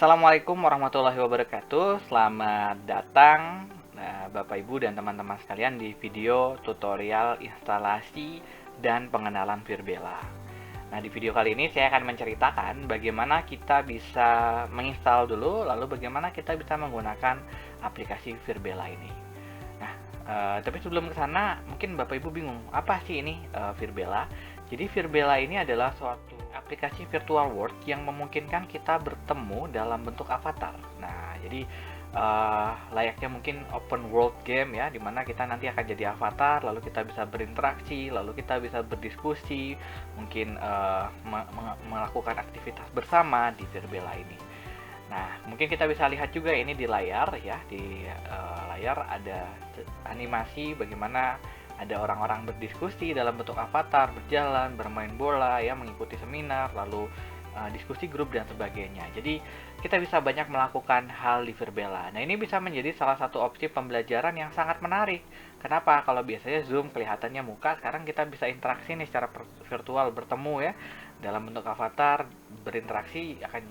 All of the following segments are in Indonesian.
Assalamualaikum warahmatullahi wabarakatuh. Selamat datang Bapak Ibu dan teman-teman sekalian di video tutorial instalasi dan pengenalan Virbela. Nah, di video kali ini saya akan menceritakan bagaimana kita bisa menginstal dulu, lalu bagaimana kita bisa menggunakan aplikasi Virbela ini. Nah, tapi sebelum ke sana, mungkin Bapak Ibu bingung, apa sih ini Virbela? Jadi Virbela ini adalah suatu aplikasi virtual world yang memungkinkan kita bertemu dalam bentuk avatar. Nah, jadi layaknya mungkin open world game ya, dimana kita nanti akan jadi avatar, lalu kita bisa berinteraksi, lalu kita bisa berdiskusi, mungkin melakukan aktivitas bersama di Virbela ini. Nah, mungkin kita bisa lihat juga ini di layar ya, di layar ada animasi bagaimana ada orang-orang berdiskusi dalam bentuk avatar, berjalan, bermain bola, ya, mengikuti seminar, lalu diskusi grup dan sebagainya. Jadi kita bisa banyak melakukan hal di Virbela. Nah, ini bisa menjadi salah satu opsi pembelajaran yang sangat menarik. Kenapa? Kalau biasanya Zoom kelihatannya muka, sekarang kita bisa interaksi nih secara virtual, bertemu ya dalam bentuk avatar, berinteraksi akan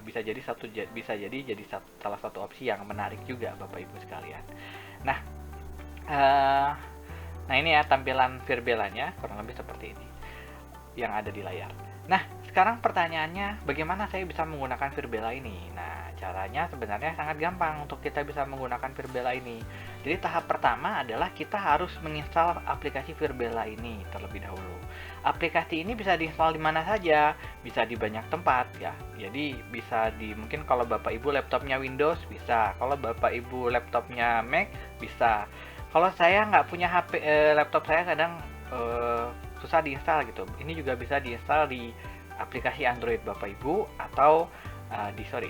bisa jadi salah satu opsi yang menarik juga Bapak Ibu sekalian. Nah, Nah, ini ya tampilan Virbelanya, kurang lebih seperti ini yang ada di layar. Nah, sekarang pertanyaannya, bagaimana saya bisa menggunakan Virbela ini? Nah, caranya sebenarnya sangat gampang untuk kita bisa menggunakan Virbela ini. Jadi tahap pertama adalah kita harus menginstal aplikasi Virbela ini terlebih dahulu. Aplikasi ini bisa diinstal di mana saja, bisa di banyak tempat ya. Jadi bisa di, mungkin kalau Bapak Ibu laptopnya Windows bisa, kalau Bapak Ibu laptopnya Mac bisa. Kalau saya nggak punya HP, laptop saya kadang susah diinstal gitu. Ini juga bisa diinstal di aplikasi Android Bapak Ibu atau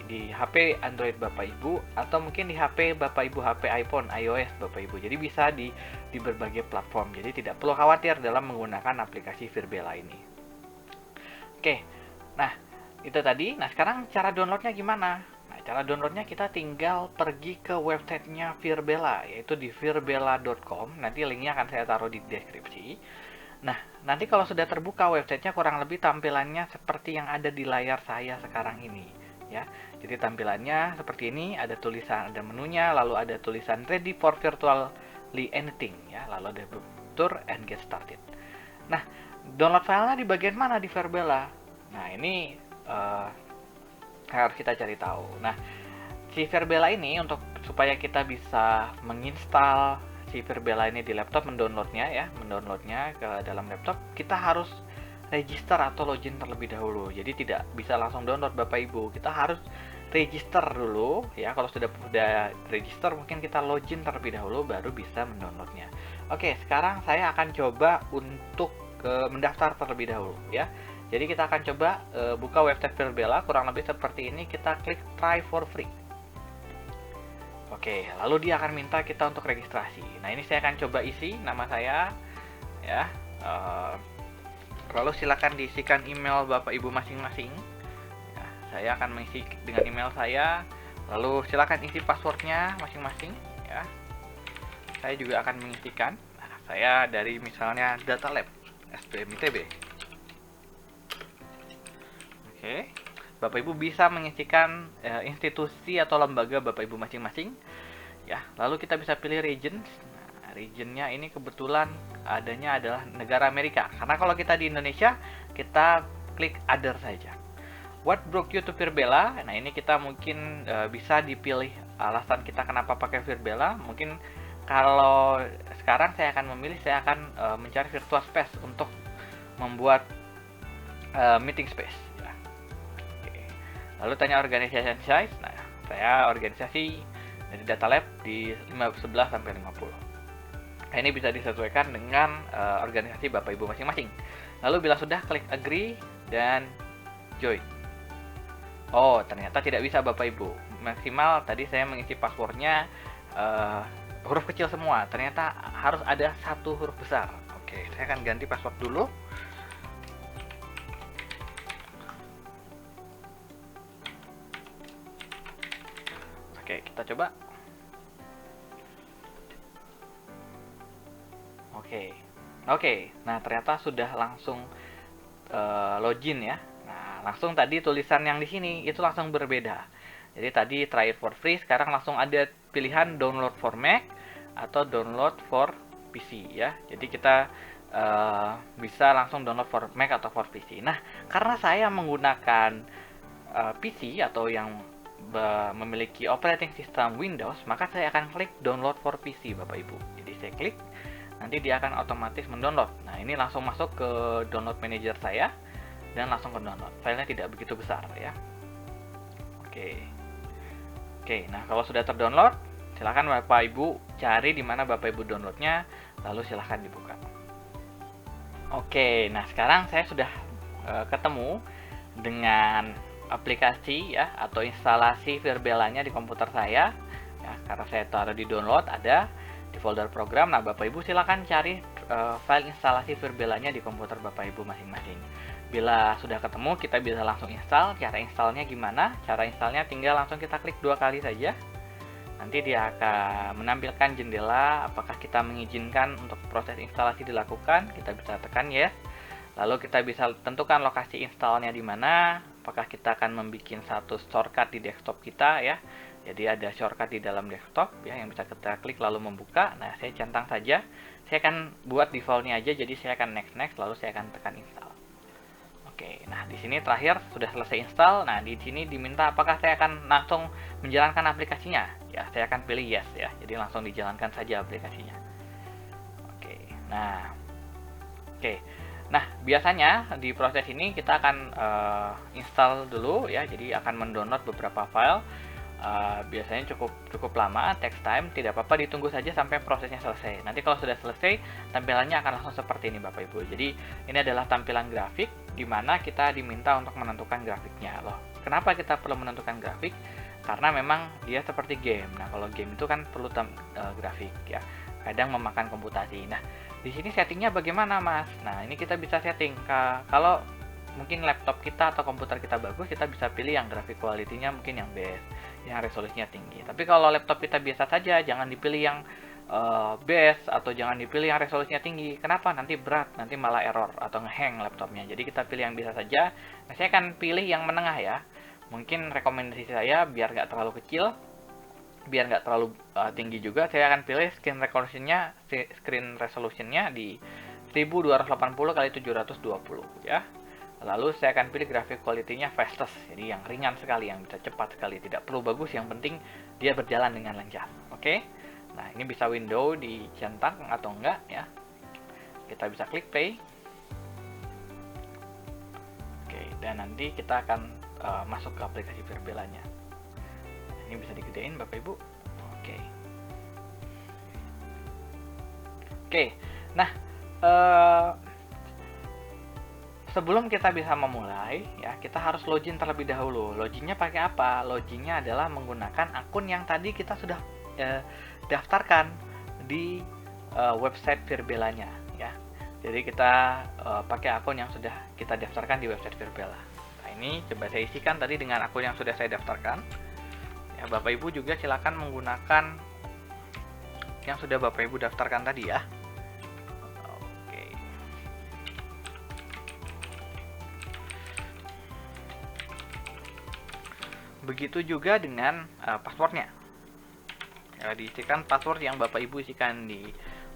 di HP Android Bapak Ibu atau mungkin di HP Bapak Ibu, HP iPhone, iOS Bapak Ibu. Jadi bisa di berbagai platform. Jadi tidak perlu khawatir dalam menggunakan aplikasi Virbela ini. Oke, nah itu tadi. Nah, sekarang cara downloadnya gimana? Cara downloadnya kita tinggal pergi ke websitenya Virbela, yaitu di virbela.com. Nanti linknya akan saya taruh di deskripsi. Nah, nanti kalau sudah terbuka websitenya, kurang lebih tampilannya seperti yang ada di layar saya sekarang ini ya. Jadi tampilannya seperti ini, ada tulisan, ada menunya, lalu ada tulisan ready for virtually anything ya, lalu ada tour and get started. Nah, download filenya di bagian mana di Virbela? Nah, ini harus kita cari tahu. Nah, si Virbela ini untuk supaya kita bisa menginstal si Virbela ini di laptop, mendownloadnya ke dalam laptop, kita harus register atau login terlebih dahulu. Jadi tidak bisa langsung download Bapak Ibu. Kita harus register dulu ya. Kalau sudah register, mungkin kita login terlebih dahulu baru bisa mendownloadnya. Oke, sekarang saya akan coba untuk mendaftar terlebih dahulu ya. Jadi kita akan coba buka website Virbela, kurang lebih seperti ini. Kita klik try for free. Oke, lalu dia akan minta kita untuk registrasi. Nah, ini saya akan coba isi nama saya ya. Lalu silakan diisikan email Bapak Ibu masing-masing ya, saya akan mengisi dengan email saya. Lalu silakan isi passwordnya masing-masing ya. Saya juga akan mengisikan. Nah, saya dari misalnya Data Lab SBM ITB. Oke, Bapak Ibu bisa mengisikan institusi atau lembaga Bapak Ibu masing-masing ya. Lalu kita bisa pilih region. Nah, regionnya ini kebetulan adanya adalah negara Amerika, karena kalau kita di Indonesia kita klik other saja. What brought you to Virbela? Nah, ini kita mungkin bisa dipilih alasan kita kenapa pakai Virbela. Mungkin kalau sekarang saya akan mencari virtual space untuk membuat meeting space. Lalu tanya organization size. Nah, saya organisasi dari Data Lab di 11 sampai 50. Nah, ini bisa disesuaikan dengan organisasi Bapak Ibu masing-masing. Lalu bila sudah, klik agree dan join. Oh, ternyata tidak bisa Bapak Ibu. Maksimal tadi saya mengisi passwordnya huruf kecil semua. Ternyata harus ada satu huruf besar. Oke, saya akan ganti password dulu. Oke, kita coba. Oke. Nah, ternyata sudah langsung login ya. Nah, langsung tadi tulisan yang di sini itu langsung berbeda. Jadi tadi try it for free, sekarang langsung ada pilihan download for Mac atau download for PC ya. Jadi kita bisa langsung download for Mac atau for PC. Nah, karena saya menggunakan PC atau yang memiliki operating system Windows, maka saya akan klik download for PC Bapak Ibu. Jadi saya klik, nanti dia akan otomatis mendownload. Nah, ini langsung masuk ke download manager saya dan langsung ke download. Filenya tidak begitu besar ya. Oke, nah kalau sudah terdownload, silahkan Bapak Ibu cari di mana Bapak Ibu downloadnya, lalu silahkan dibuka. Oke, nah sekarang saya sudah ketemu dengan aplikasi ya atau instalasi Virbelanya di komputer saya ya, karena saya taruh di download, ada di folder program. Nah, Bapak Ibu silakan cari file instalasi Virbelanya di komputer Bapak Ibu masing-masing. Bila sudah ketemu, kita bisa langsung install. Cara installnya gimana? Cara installnya tinggal langsung kita klik 2 kali saja. Nanti dia akan menampilkan jendela apakah kita mengizinkan untuk proses instalasi dilakukan. Kita bisa tekan yes. Lalu kita bisa tentukan lokasi installnya di mana. Apakah kita akan membuat satu shortcut di desktop kita ya. Jadi ada shortcut di dalam desktop ya yang bisa kita klik lalu membuka. Nah, saya centang saja. Saya akan buat defaultnya aja. Jadi saya akan next lalu saya akan tekan install. Oke, nah di sini terakhir sudah selesai install. Nah, di sini diminta apakah saya akan langsung menjalankan aplikasinya. Ya, saya akan pilih yes ya. Jadi langsung dijalankan saja aplikasinya. Oke. Nah, biasanya di proses ini kita akan install dulu ya. Jadi akan mendownload beberapa file. Biasanya cukup lama, takes time, tidak apa-apa, ditunggu saja sampai prosesnya selesai. Nanti kalau sudah selesai, tampilannya akan langsung seperti ini Bapak Ibu. Jadi ini adalah tampilan grafik di mana kita diminta untuk menentukan grafiknya. Loh, kenapa kita perlu menentukan grafik? Karena memang dia seperti game. Nah, kalau game itu kan perlu grafik ya. Kadang memakan komputasi. Nah, di sini settingnya bagaimana, Mas? Nah, ini kita bisa setting kalau mungkin laptop kita atau komputer kita bagus, kita bisa pilih yang grafik quality-nya mungkin yang best, yang resolusinya tinggi. Tapi kalau laptop kita biasa saja, jangan dipilih yang best atau jangan dipilih yang resolusinya tinggi. Kenapa? Nanti berat, nanti malah error atau ngehang laptopnya. Jadi kita pilih yang biasa saja. Nah, saya akan pilih yang menengah ya. Mungkin rekomendasi saya biar nggak terlalu kecil, biar nggak terlalu tinggi juga, saya akan pilih screen resolutionnya di 1280 x 720 ya. Lalu saya akan pilih grafik quality-nya fastest, jadi yang ringan sekali, yang bisa cepat sekali, tidak perlu bagus, yang penting dia berjalan dengan lancar. Oke. Nah, ini bisa window dicentang atau enggak ya. Kita bisa klik play. Oke, dan nanti kita akan masuk ke aplikasi Virbelanya. Ini bisa digedein Bapak Ibu. Oke. Nah, sebelum kita bisa memulai ya, kita harus login terlebih dahulu. Loginnya pakai apa? Loginnya adalah menggunakan akun yang tadi kita sudah daftarkan di website Virbelanya ya. Jadi kita pakai akun yang sudah kita daftarkan di website Virbela. Nah, ini coba saya isikan tadi dengan akun yang sudah saya daftarkan. Ya, Bapak Ibu juga silakan menggunakan yang sudah Bapak Ibu daftarkan tadi ya. Begitu juga dengan passwordnya ya, diisikan password yang Bapak Ibu isikan di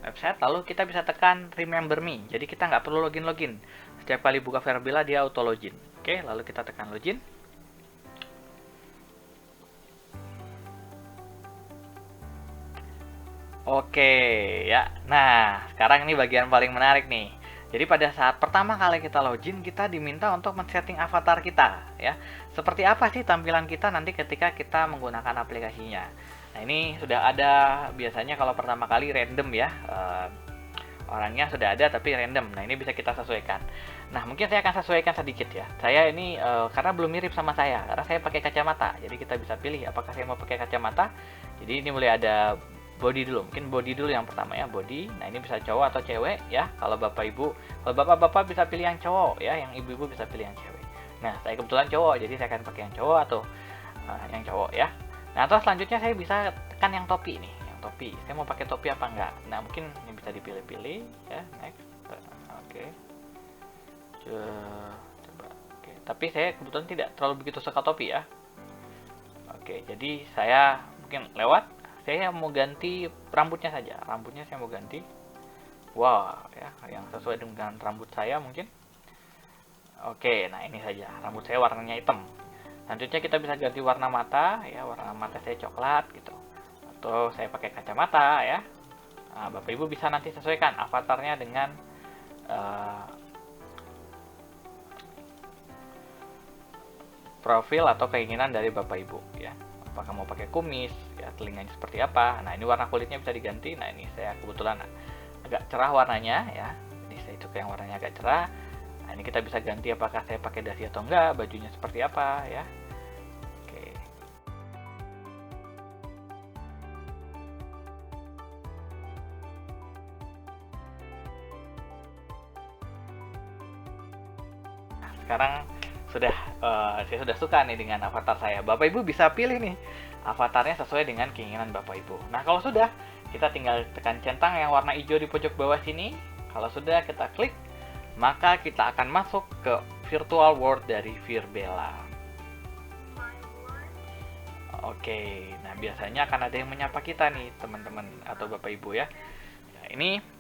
website, lalu kita bisa tekan remember me, jadi kita nggak perlu login. Setiap kali buka Virbela dia auto login. Oke, lalu kita tekan login. Oke ya, nah sekarang ini bagian paling menarik nih. Jadi pada saat pertama kali kita login, kita diminta untuk men-setting avatar kita ya. Seperti apa sih tampilan kita nanti ketika kita menggunakan aplikasinya. Nah, ini sudah ada biasanya kalau pertama kali random ya. Orangnya sudah ada tapi random. Nah, ini bisa kita sesuaikan. Nah, mungkin saya akan sesuaikan sedikit ya. Saya ini karena belum mirip sama saya, karena saya pakai kacamata. Jadi kita bisa pilih apakah saya mau pakai kacamata. Jadi ini mulai ada body dulu, mungkin body dulu yang pertama ya, body. Nah, ini bisa cowok atau cewek ya. Kalau Bapak Ibu, kalau Bapak-bapak bisa pilih yang cowok ya, yang ibu-ibu bisa pilih yang cewek. Nah, saya kebetulan cowok, jadi saya akan pakai yang cowok atau yang cowok ya. Nah, terus selanjutnya saya bisa tekan yang topi nih, yang topi. Saya mau pakai topi apa enggak? Nah, mungkin ini bisa dipilih-pilih ya, next. Oke. Coba. Oke, tapi saya kebetulan tidak terlalu begitu suka topi ya. Oke, jadi saya mungkin lewat. Saya mau ganti rambutnya saja. Rambutnya saya mau ganti. Wah, ya, yang sesuai dengan rambut saya mungkin. Oke, nah ini saja. Rambut saya warnanya hitam. Selanjutnya kita bisa ganti warna mata, ya, warna mata saya coklat gitu. Atau saya pakai kacamata, ya. Nah, Bapak Ibu bisa nanti sesuaikan avatarnya dengan profil atau keinginan dari Bapak Ibu, ya. Apakah mau pakai kumis, ya, telinganya seperti apa. Nah, ini warna kulitnya bisa diganti. Nah, ini saya kebetulan agak cerah warnanya, ya. Jadi saya suka yang warnanya agak cerah. Nah, ini kita bisa ganti apakah saya pakai dasi atau enggak, bajunya seperti apa, ya. Oke. Nah, sekarang saya sudah suka nih dengan avatar saya. Bapak Ibu bisa pilih nih avatarnya sesuai dengan keinginan Bapak Ibu. Nah, kalau sudah, kita tinggal tekan centang yang warna hijau di pojok bawah sini. Kalau sudah, kita klik, maka kita akan masuk ke virtual world dari Virbela. Oke, nah biasanya akan ada yang menyapa kita nih, teman-teman atau Bapak Ibu, ya. Nah, ini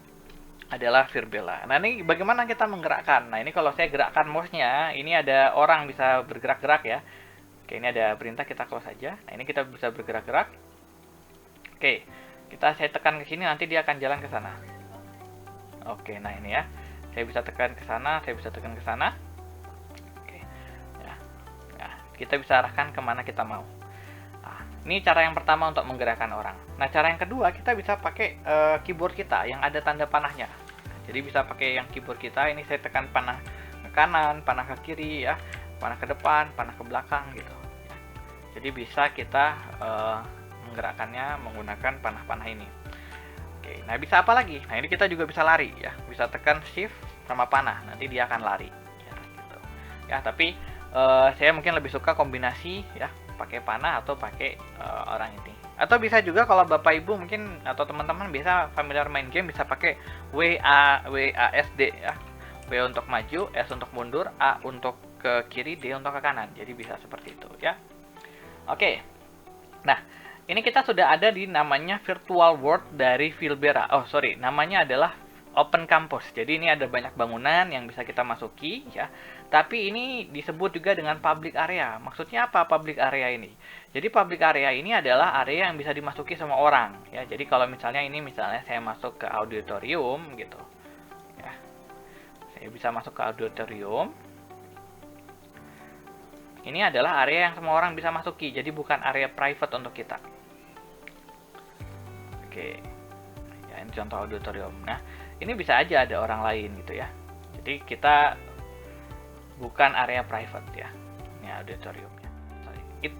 adalah Virbela. Nah, ini bagaimana kita menggerakkan? Nah, ini kalau saya gerakkan mouse-nya, ini ada orang bisa bergerak-gerak, ya. Oke, ini ada perintah, kita close saja. Nah, ini kita bisa bergerak-gerak. Oke, saya tekan ke sini, nanti dia akan jalan ke sana. Oke, nah ini ya. Saya bisa tekan ke sana, saya bisa tekan ke sana. Oke. Ya. Nah, kita bisa arahkan kemana kita mau. Nah, ini cara yang pertama untuk menggerakkan orang. Nah, cara yang kedua, kita bisa pakai keyboard kita yang ada tanda panahnya. Jadi bisa pakai yang keyboard kita. Ini saya tekan panah ke kanan, panah ke kiri, ya, panah ke depan, panah ke belakang gitu. Ya. Jadi bisa kita menggerakkannya menggunakan panah-panah ini. Oke, nah bisa apa lagi? Nah, ini kita juga bisa lari, ya. Bisa tekan shift sama panah, nanti dia akan lari. Ya, gitu. Ya, tapi saya mungkin lebih suka kombinasi, ya, pakai panah atau pakai orang ini. Atau bisa juga kalau Bapak Ibu mungkin atau teman-teman bisa familiar main game, bisa pakai WASD, ya. W untuk maju, S untuk mundur, A untuk ke kiri, D untuk ke kanan. Jadi bisa seperti itu, ya. Oke. Nah, ini kita sudah ada di namanya virtual world dari Virbela. Oh, sorry, namanya adalah Open Campus. Jadi ini ada banyak bangunan yang bisa kita masuki, ya. Tapi ini disebut juga dengan public area. Maksudnya apa public area ini? Jadi public area ini adalah area yang bisa dimasuki sama orang, ya. Jadi kalau misalnya saya masuk ke auditorium gitu. Ya. Saya bisa masuk ke auditorium. Ini adalah area yang semua orang bisa masuki. Jadi bukan area private untuk kita. Oke. Ya, ini contoh auditorium. Nah, ini bisa aja ada orang lain gitu ya. Jadi kita bukan area private ya. Ini auditoriumnya.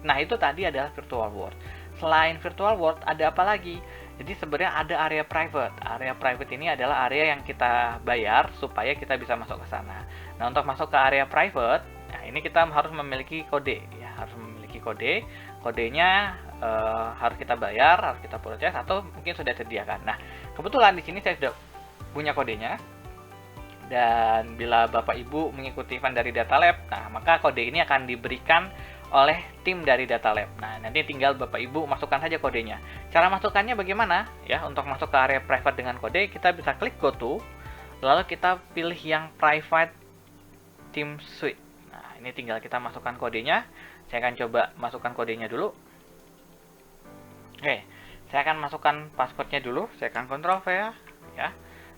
Nah, itu tadi adalah virtual world. Selain virtual world ada apa lagi? Jadi sebenarnya ada area private. Area private ini adalah area yang kita bayar supaya kita bisa masuk ke sana. Nah, untuk masuk ke area private, nah ini kita harus memiliki kode ya, harus memiliki kode. Kodenya harus kita bayar, harus kita proses atau mungkin sudah disediakan. Nah, kebetulan di sini saya sudah punya kodenya. Dan bila Bapak Ibu mengikuti event dari Data Lab, nah maka kode ini akan diberikan oleh tim dari Data Lab. Nah, nanti tinggal Bapak Ibu masukkan saja kodenya. Cara masukkannya bagaimana? Ya, untuk masuk ke area private dengan kode, kita bisa klik Go To, lalu kita pilih yang Private Team Suite. Nah, ini tinggal kita masukkan kodenya. Saya akan coba masukkan kodenya dulu. Oke, saya akan masukkan passwordnya dulu. Saya akan Ctrl V ya.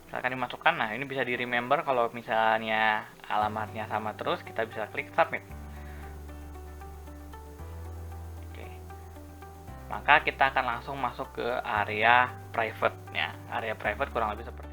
Saya akan dimasukkan. Nah, ini bisa di remember kalau misalnya alamatnya sama terus, kita bisa klik Submit. Maka kita akan langsung masuk ke area private-nya. Area private kurang lebih seperti